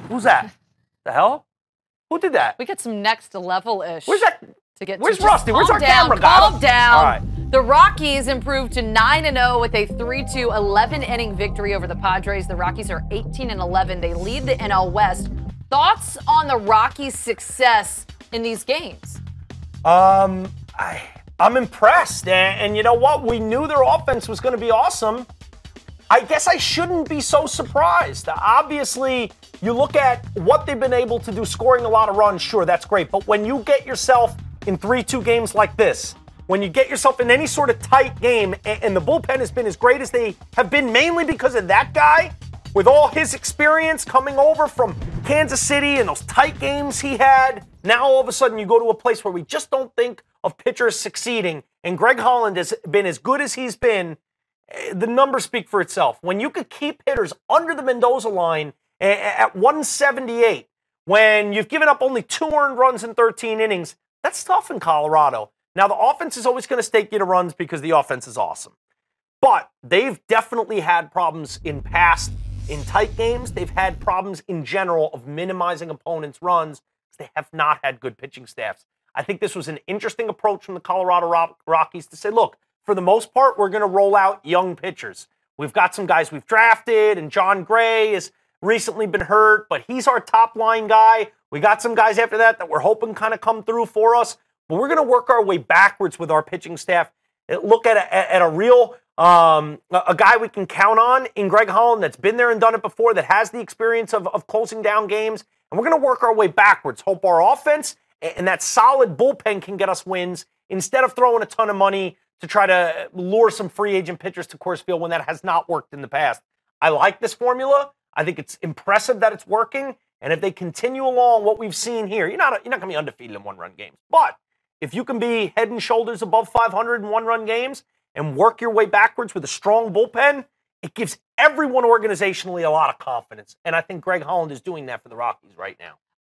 Who's that? The hell? Who did that? We get some next level-ish. Where's that? To get Where's to. Rusty? Where's our camera guy? Calm down. All right. The Rockies improved to 9-0 with a 3-2 11-inning victory over the Padres. The Rockies are 18-11. They lead the NL West. Thoughts on the Rockies' success in these games? I'm impressed. And you know what? We knew their offense was going to be awesome. I guess I shouldn't be so surprised. Obviously, you look at what they've been able to do, scoring a lot of runs, sure, that's great. But when you get yourself in 3-2 games like this, when you get yourself in any sort of tight game, and the bullpen has been as great as they have been mainly because of that guy, with all his experience coming over from Kansas City and those tight games he had, now all of a sudden you go to a place where we just don't think of pitchers succeeding, and Greg Holland has been as good as he's been. The numbers speak for itself. When you could keep hitters under the Mendoza line at 178, when you've given up only 2 earned runs in 13 innings, that's tough in Colorado. Now, the offense is always going to stake you to runs because the offense is awesome. But they've definitely had problems in tight games. They've had problems in general of minimizing opponents' runs. They have not had good pitching staffs. I think this was an interesting approach from the Colorado Rockies to say, look, for the most part, we're going to roll out young pitchers. We've got some guys we've drafted, and John Gray has recently been hurt, but he's our top-line guy. We got some guys after that we're hoping kind of come through for us. But we're going to work our way backwards with our pitching staff. Look at a real a guy we can count on in Greg Holland that's been there and done it before, that has the experience of closing down games. And we're going to work our way backwards. Hope our offense and that solid bullpen can get us wins instead of throwing a ton of money to try to lure some free agent pitchers to Coors Field when that has not worked in the past. I like this formula. I think it's impressive that it's working. And if they continue along what we've seen here, you're not going to be undefeated in one-run games. But if you can be head and shoulders above 500 in one-run games and work your way backwards with a strong bullpen, it gives everyone organizationally a lot of confidence. And I think Greg Holland is doing that for the Rockies right now.